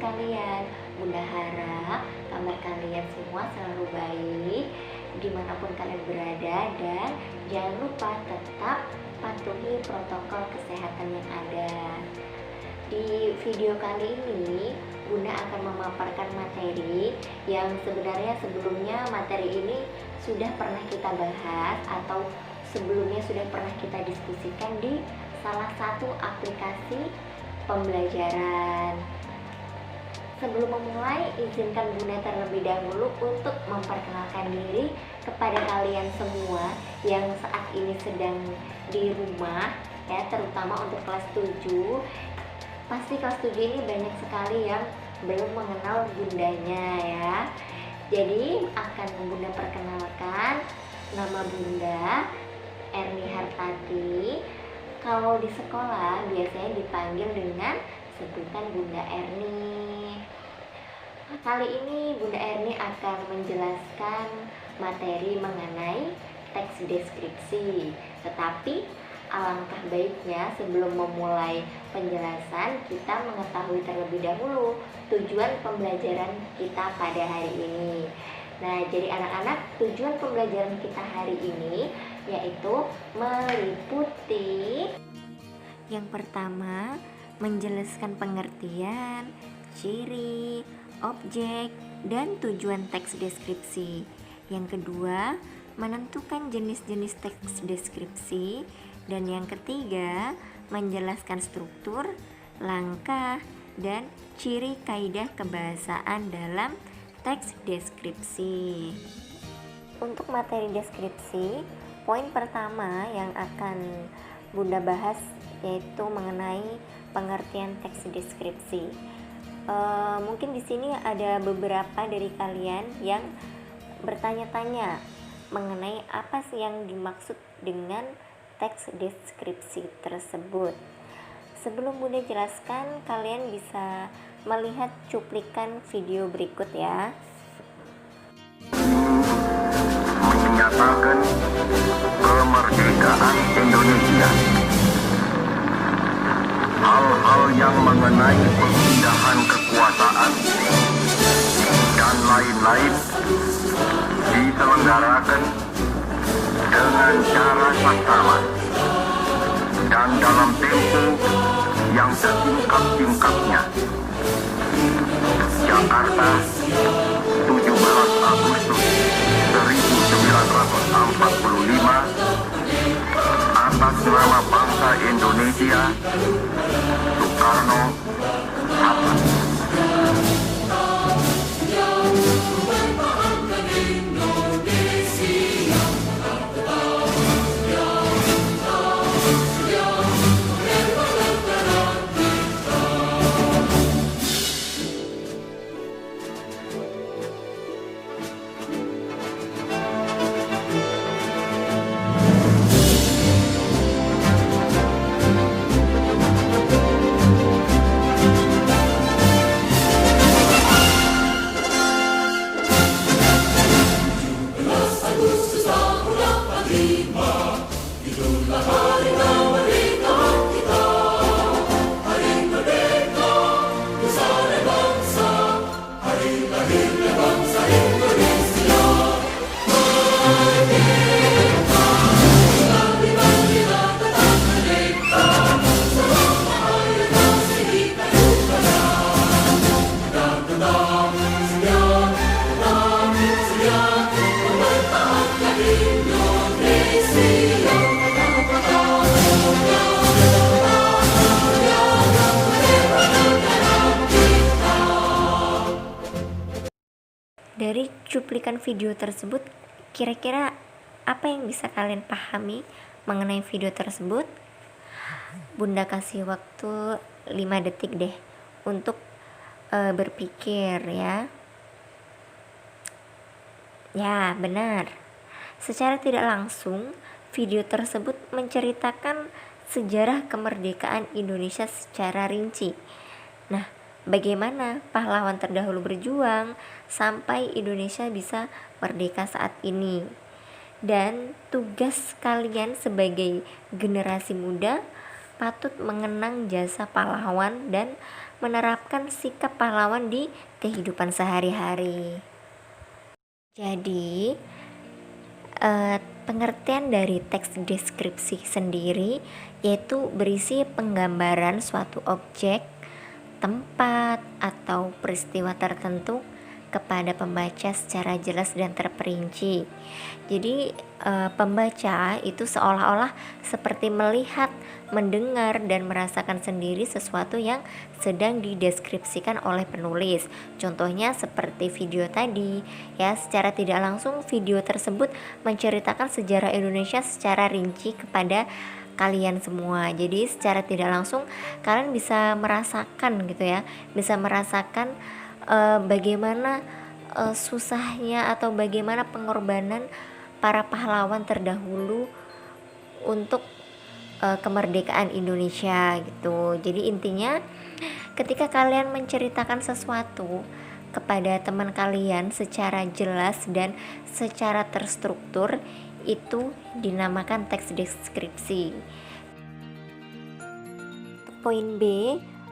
kalian? Bunda harap kabar kalian semua selalu baik dimanapun kalian berada, dan jangan lupa tetap patuhi protokol kesehatan yang ada. Di video kali ini Bunda akan memaparkan materi yang sebenarnya sebelumnya materi ini sudah pernah kita bahas atau sebelumnya sudah pernah kita diskusikan di salah satu aplikasi pembelajaran. Sebelum memulai, izinkan Bunda terlebih dahulu untuk memperkenalkan diri kepada kalian semua yang saat ini sedang di rumah ya, terutama untuk kelas 7. Pasti kelas 7 ini banyak sekali yang belum mengenal bundanya ya. Jadi akan Bunda perkenalkan, nama Bunda Erni Hartati. Kalau di sekolah biasanya dipanggil dengan sebutan Bunda Erni. Kali ini Bunda Erni akan menjelaskan materi mengenai teks deskripsi. Tetapi alangkah baiknya sebelum memulai penjelasan kita mengetahui terlebih dahulu tujuan pembelajaran kita pada hari ini. Nah, jadi anak-anak, tujuan pembelajaran kita hari ini yaitu meliputi yang pertama, menjelaskan pengertian, ciri, objek, dan tujuan teks deskripsi. Yang kedua, menentukan jenis-jenis teks deskripsi. Dan yang ketiga, menjelaskan struktur, langkah, dan ciri kaidah kebahasaan dalam teks deskripsi. Untuk materi deskripsi, poin pertama yang akan Bunda bahas yaitu mengenai pengertian teks deskripsi. Mungkin di sini ada beberapa dari kalian yang bertanya-tanya mengenai apa sih yang dimaksud dengan teks deskripsi tersebut. Sebelum Bunda jelaskan, kalian bisa melihat cuplikan video berikut ya. Menyatakan kemerdekaan Indonesia. Hal-hal yang mengenai pemindahan kekuasaan dan lain-lain diselenggarakan dengan cara saksama dan dalam tempo yang sesingkat-singkatnya. Jakarta, 17 Agustus 1945, atas nama bangsa Indonesia, Soekarno, Hatta. Dari cuplikan video tersebut, kira-kira apa yang bisa kalian pahami mengenai video tersebut? Bunda kasih waktu 5 detik deh untuk berpikir ya. Ya, benar. Secara tidak langsung, video tersebut menceritakan sejarah kemerdekaan Indonesia secara rinci. Nah, bagaimana pahlawan terdahulu berjuang sampai Indonesia bisa merdeka saat ini. Dan tugas kalian sebagai generasi muda patut mengenang jasa pahlawan dan menerapkan sikap pahlawan di kehidupan sehari-hari. Jadi, pengertian dari teks deskripsi sendiri yaitu berisi penggambaran suatu objek, tempat, atau peristiwa tertentu kepada pembaca secara jelas dan terperinci. Jadi pembaca itu seolah-olah seperti melihat, mendengar, dan merasakan sendiri sesuatu yang sedang dideskripsikan oleh penulis. Contohnya seperti video tadi, ya, secara tidak langsung video tersebut menceritakan sejarah Indonesia secara rinci kepada kalian semua. Jadi secara tidak langsung kalian bisa merasakan gitu ya, bisa merasakan bagaimana susahnya atau bagaimana pengorbanan para pahlawan terdahulu untuk kemerdekaan Indonesia gitu. Jadi intinya ketika kalian menceritakan sesuatu kepada teman kalian secara jelas dan secara terstruktur, itu dinamakan teks deskripsi. Poin B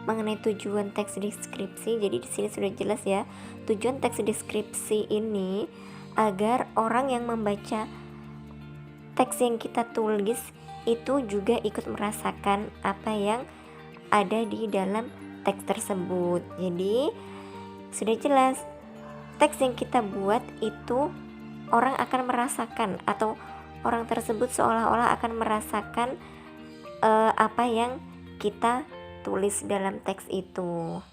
mengenai tujuan teks deskripsi. Jadi di sini sudah jelas ya. Tujuan teks deskripsi ini agar orang yang membaca teks yang kita tulis itu juga ikut merasakan apa yang ada di dalam teks tersebut. Jadi sudah jelas teks yang kita buat itu orang akan merasakan atau orang tersebut seolah-olah akan merasakan apa yang kita tulis dalam teks itu.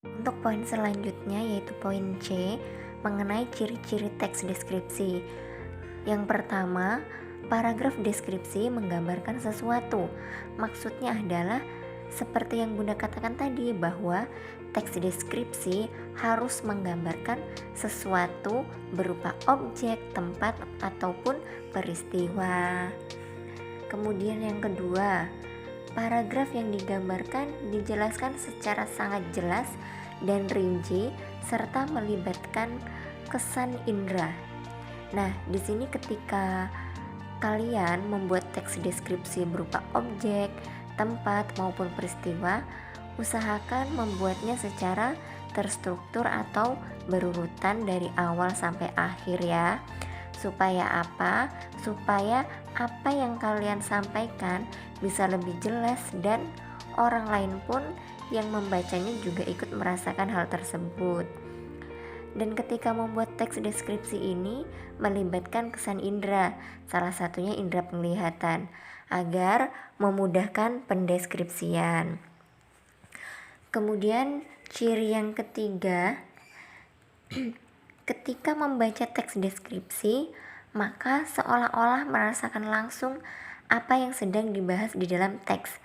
Untuk poin selanjutnya yaitu poin C mengenai ciri-ciri teks deskripsi. Yang pertama, paragraf deskripsi menggambarkan sesuatu. Maksudnya adalah seperti yang Bunda katakan tadi, bahwa teks deskripsi harus menggambarkan sesuatu berupa objek, tempat, ataupun peristiwa. Kemudian yang kedua, paragraf yang digambarkan dijelaskan secara sangat jelas dan rinci serta melibatkan kesan indera. Nah, di sini ketika kalian membuat teks deskripsi berupa objek, tempat maupun peristiwa, usahakan membuatnya secara terstruktur atau berurutan dari awal sampai akhir ya. Supaya apa? Supaya apa yang kalian sampaikan bisa lebih jelas dan orang lain pun yang membacanya juga ikut merasakan hal tersebut. Dan ketika membuat teks deskripsi ini melibatkan kesan indera, salah satunya indera penglihatan, agar memudahkan pendeskripsian. Kemudian ciri yang ketiga, ketika membaca teks deskripsi, maka seolah-olah merasakan langsung apa yang sedang dibahas di dalam teks.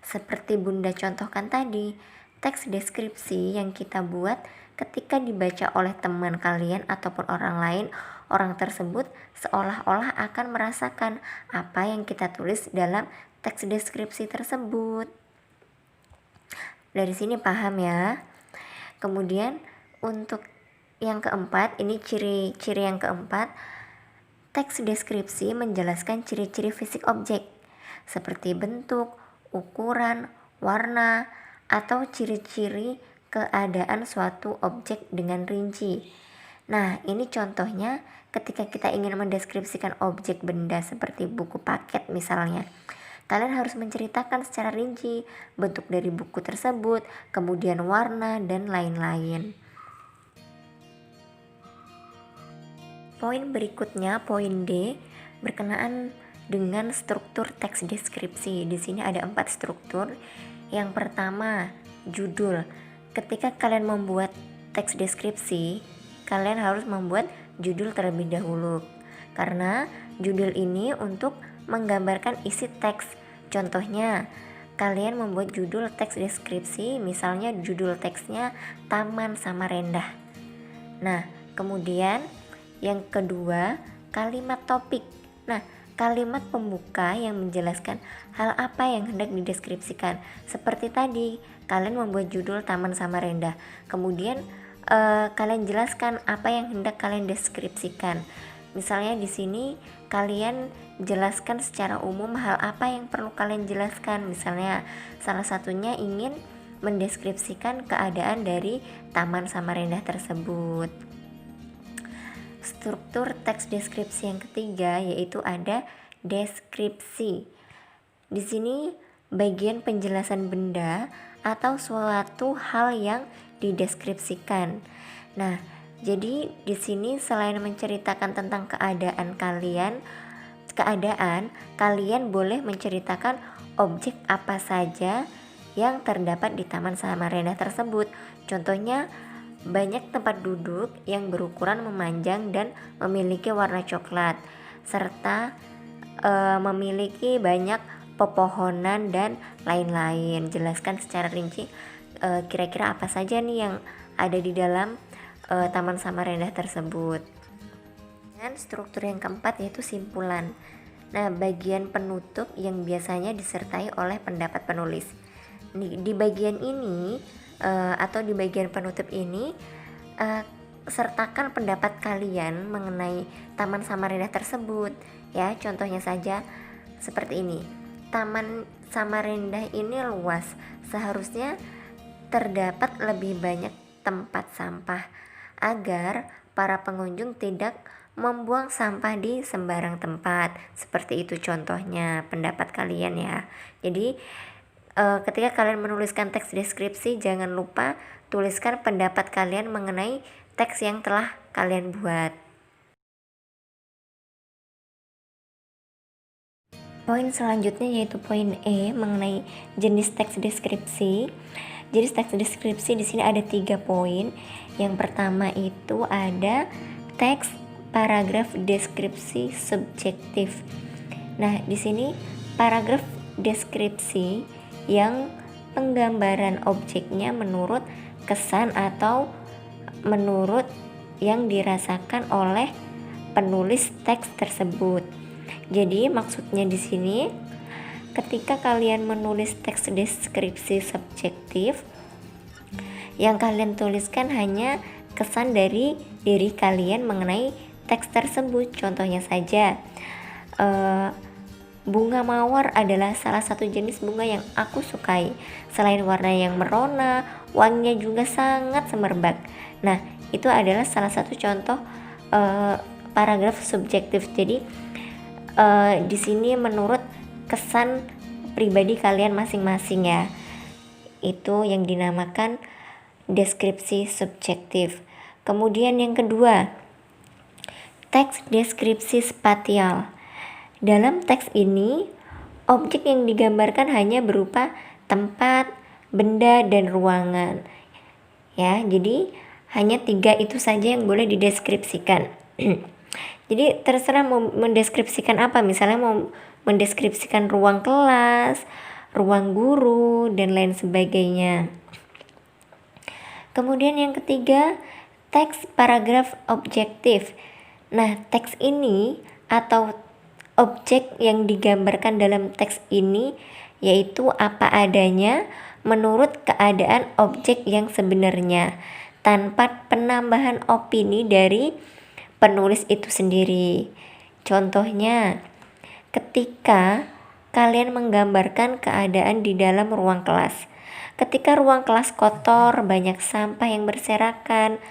Seperti Bunda contohkan tadi, teks deskripsi yang kita buat ketika dibaca oleh teman kalian ataupun orang lain, orang tersebut seolah-olah akan merasakan apa yang kita tulis dalam teks deskripsi tersebut. Dari sini paham ya. Kemudian untuk yang keempat, ini ciri-ciri yang keempat, teks deskripsi menjelaskan ciri-ciri fisik objek seperti bentuk, ukuran, warna, atau ciri-ciri keadaan suatu objek dengan rinci. Nah, ini contohnya ketika kita ingin mendeskripsikan objek benda seperti buku paket misalnya. Kalian harus menceritakan secara rinci bentuk dari buku tersebut, kemudian warna, dan lain-lain. Poin berikutnya, poin D, berkenaan dengan struktur teks deskripsi. Di sini ada 4 struktur. Yang pertama, judul. Ketika kalian membuat teks deskripsi, kalian harus membuat judul terlebih dahulu. Karena judul ini untuk menggambarkan isi teks. Contohnya, kalian membuat judul teks deskripsi, misalnya judul teksnya Taman Samarinda. Nah, kemudian yang kedua, kalimat topik. Nah, kalimat pembuka yang menjelaskan hal apa yang hendak dideskripsikan. Seperti tadi, kalian membuat judul Taman Samarinda. Kemudian kalian jelaskan apa yang hendak kalian deskripsikan. Misalnya di sini kalian jelaskan secara umum hal apa yang perlu kalian jelaskan. Misalnya salah satunya ingin mendeskripsikan keadaan dari Taman Samarinda tersebut. Struktur teks deskripsi yang ketiga yaitu ada deskripsi. Di sini bagian penjelasan benda atau suatu hal yang dideskripsikan. Nah, jadi di sini selain menceritakan tentang keadaan, kalian boleh menceritakan objek apa saja yang terdapat di Taman Samarinda tersebut. Contohnya, banyak tempat duduk yang berukuran memanjang dan memiliki warna coklat, serta memiliki banyak pepohonan dan lain-lain. Jelaskan secara rinci kira-kira apa saja nih yang ada di dalam Taman Samarinda tersebut. Dan struktur yang keempat yaitu simpulan. Nah, bagian penutup yang biasanya disertai oleh pendapat penulis. Di bagian ini atau di bagian penutup ini sertakan pendapat kalian mengenai Taman Samarinda tersebut. Ya, contohnya saja seperti ini. Taman Samarinda ini luas, seharusnya terdapat lebih banyak tempat sampah agar para pengunjung tidak membuang sampah di sembarang tempat. Seperti itu contohnya pendapat kalian ya. Jadi ketika kalian menuliskan teks deskripsi, jangan lupa tuliskan pendapat kalian mengenai teks yang telah kalian buat. Poin selanjutnya yaitu poin E mengenai jenis teks deskripsi. Jadi teks deskripsi di sini ada 3 poin. Yang pertama itu ada teks paragraf deskripsi subjektif. Nah, di sini paragraf deskripsi yang penggambaran objeknya menurut kesan atau menurut yang dirasakan oleh penulis teks tersebut. Jadi maksudnya di sini ketika kalian menulis teks deskripsi subjektif, yang kalian tuliskan hanya kesan dari diri kalian mengenai teks tersebut. Contohnya saja, bunga mawar adalah salah satu jenis bunga yang aku sukai. Selain warna yang merona, wanginya juga sangat semerbak. Nah, itu adalah salah satu contoh paragraf subjektif. Jadi di sini menurut kesan pribadi kalian masing-masing ya. Itu yang dinamakan deskripsi subjektif. Kemudian yang kedua, teks deskripsi spasial. Dalam teks ini, objek yang digambarkan hanya berupa tempat, benda, dan ruangan. Ya, jadi hanya 3 itu saja yang boleh dideskripsikan. Jadi terserah mau mendeskripsikan apa, misalnya mau mendeskripsikan ruang kelas, ruang guru, dan lain sebagainya. Kemudian yang ketiga, teks paragraf objektif. Nah, teks ini atau objek yang digambarkan dalam teks ini yaitu apa adanya menurut keadaan objek yang sebenarnya, tanpa penambahan opini dari penulis itu sendiri. Contohnya, ketika kalian menggambarkan keadaan di dalam ruang kelas. Ketika ruang kelas kotor, banyak sampah yang berserakan.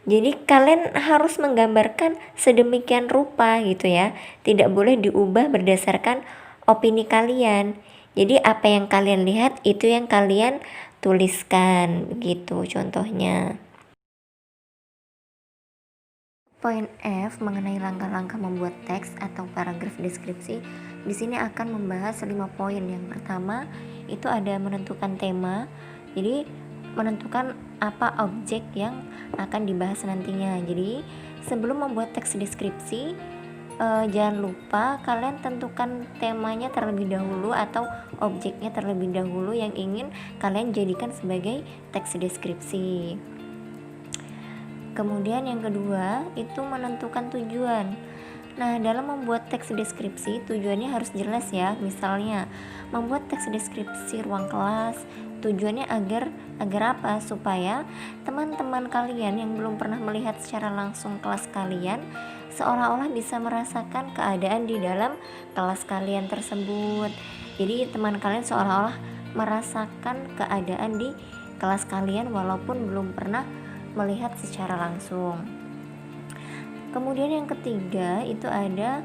Jadi kalian harus menggambarkan sedemikian rupa gitu ya. Tidak boleh diubah berdasarkan opini kalian. Jadi apa yang kalian lihat itu yang kalian tuliskan, begitu contohnya. Poin F mengenai langkah-langkah membuat teks atau paragraf deskripsi. Di sini akan membahas 5 poin. Yang pertama itu ada menentukan tema. Jadi menentukan apa objek yang akan dibahas nantinya. Jadi sebelum membuat teks deskripsi, jangan lupa kalian tentukan temanya terlebih dahulu atau objeknya terlebih dahulu yang ingin kalian jadikan sebagai teks deskripsi. Kemudian yang kedua itu menentukan tujuan. Nah, dalam membuat teks deskripsi tujuannya harus jelas ya. Misalnya membuat teks deskripsi ruang kelas, tujuannya agar apa? Supaya teman-teman kalian yang belum pernah melihat secara langsung kelas kalian seolah-olah bisa merasakan keadaan di dalam kelas kalian tersebut. Jadi teman kalian seolah-olah merasakan keadaan di kelas kalian walaupun belum pernah melihat secara langsung. Kemudian yang ketiga itu ada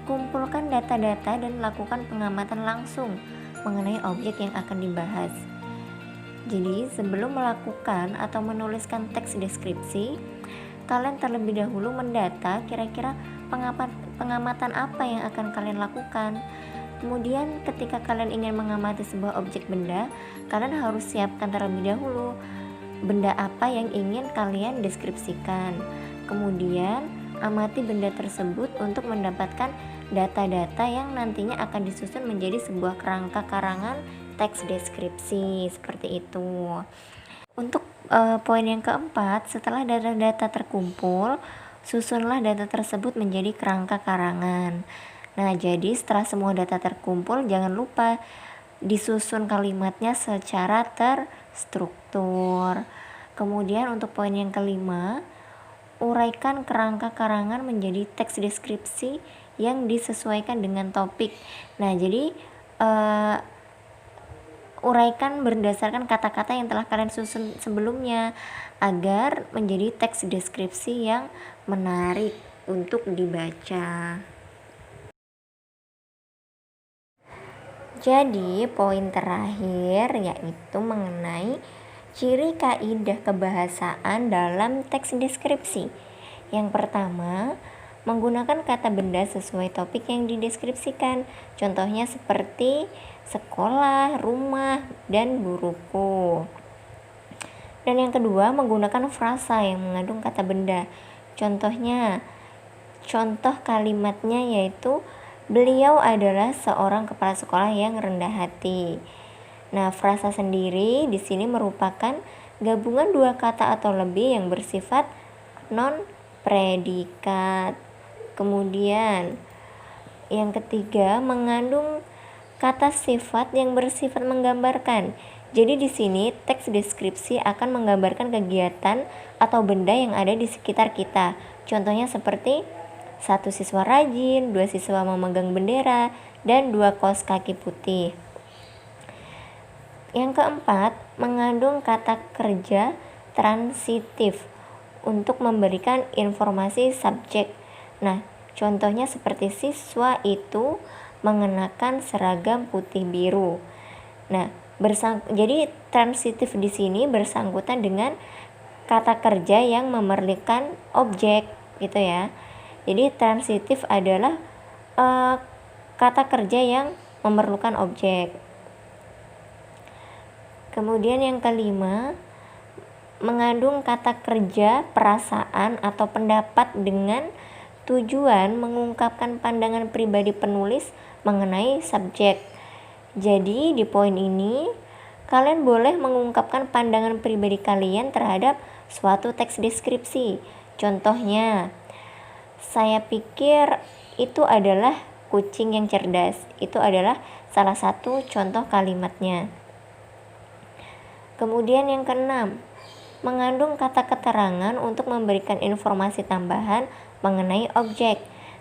kumpulkan data-data dan lakukan pengamatan langsung mengenai objek yang akan dibahas. Jadi sebelum melakukan atau menuliskan teks deskripsi, kalian terlebih dahulu mendata kira-kira pengamatan apa yang akan kalian lakukan. Kemudian ketika kalian ingin mengamati sebuah objek benda, kalian harus siapkan terlebih dahulu benda apa yang ingin kalian deskripsikan. Kemudian amati benda tersebut untuk mendapatkan data-data yang nantinya akan disusun menjadi sebuah kerangka karangan teks deskripsi, seperti itu. Untuk poin yang keempat, setelah data-data terkumpul, susunlah data tersebut menjadi kerangka karangan. Nah, jadi setelah semua data terkumpul, jangan lupa disusun kalimatnya secara terstruktur. Kemudian untuk poin yang kelima, uraikan kerangka karangan menjadi teks deskripsi yang disesuaikan dengan topik. Nah, jadi uraikan berdasarkan kata-kata yang telah kalian susun sebelumnya agar menjadi teks deskripsi yang menarik untuk dibaca. Jadi poin terakhir yaitu mengenai ciri kaidah kebahasaan dalam teks deskripsi. Yang pertama, menggunakan kata benda sesuai topik yang dideskripsikan. Contohnya seperti sekolah, rumah, dan guruku. Dan yang kedua, menggunakan frasa yang mengandung kata benda. Contohnya, contoh kalimatnya yaitu beliau adalah seorang kepala sekolah yang rendah hati. Nah, frasa sendiri di sini merupakan gabungan dua kata atau lebih yang bersifat non predikat. Kemudian yang ketiga, mengandung kata sifat yang bersifat menggambarkan. Jadi di sini teks deskripsi akan menggambarkan kegiatan atau benda yang ada di sekitar kita. Contohnya seperti 1 siswa rajin, 2 siswa memegang bendera, dan 2 kaos kaki putih. Yang keempat, mengandung kata kerja transitif untuk memberikan informasi subjek. Nah, contohnya seperti siswa itu mengenakan seragam putih biru. Nah, jadi transitif di sini bersangkutan dengan kata kerja yang memerlukan objek, gitu ya. Jadi transitif adalah kata kerja yang memerlukan objek. Kemudian yang kelima, mengandung kata kerja perasaan atau pendapat dengan tujuan mengungkapkan pandangan pribadi penulis mengenai subjek. Jadi di poin ini kalian boleh mengungkapkan pandangan pribadi kalian terhadap suatu teks deskripsi. Contohnya, saya pikir itu adalah kucing yang cerdas. Itu adalah salah satu contoh kalimatnya. Kemudian yang keenam, mengandung kata keterangan untuk memberikan informasi tambahan mengenai objek.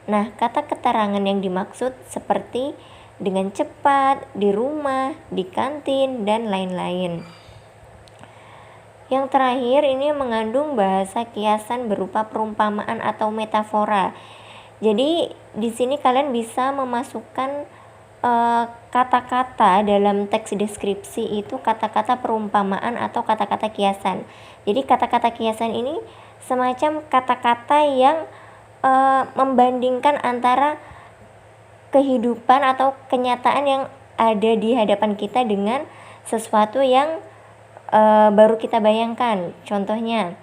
Nah, kata keterangan yang dimaksud seperti dengan cepat, di rumah, di kantin, dan lain-lain. Yang terakhir ini mengandung bahasa kiasan berupa perumpamaan atau metafora. Jadi di sini kalian bisa memasukkan kata-kata dalam teks deskripsi itu kata-kata perumpamaan atau kata-kata kiasan. Jadi kata-kata kiasan ini semacam kata-kata yang membandingkan antara kehidupan atau kenyataan yang ada di hadapan kita dengan sesuatu yang baru kita bayangkan. Contohnya,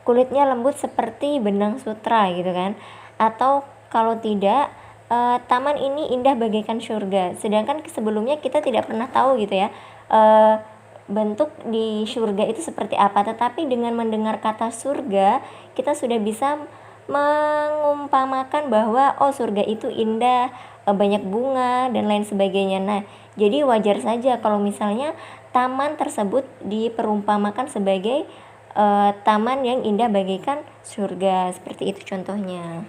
kulitnya lembut seperti benang sutra gitu kan. Atau kalau tidak, taman ini indah bagaikan surga. Sedangkan sebelumnya kita tidak pernah tahu gitu ya bentuk di surga itu seperti apa. Tetapi dengan mendengar kata surga, kita sudah bisa mengumpamakan bahwa surga itu indah, banyak bunga dan lain sebagainya. Nah, jadi wajar saja kalau misalnya taman tersebut diperumpamakan sebagai taman yang indah bagaikan surga, seperti itu contohnya.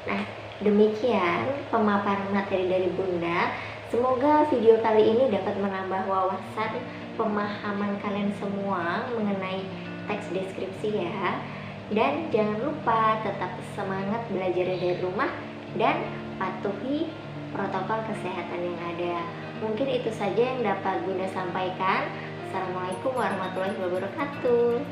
Nah, demikian pemaparan materi dari Bunda. Semoga video kali ini dapat menambah wawasan pemahaman kalian semua mengenai teks deskripsi ya. Dan jangan lupa tetap semangat belajar dari rumah dan patuhi protokol kesehatan yang ada. Mungkin itu saja yang dapat Bunda sampaikan. Assalamualaikum warahmatullahi wabarakatuh.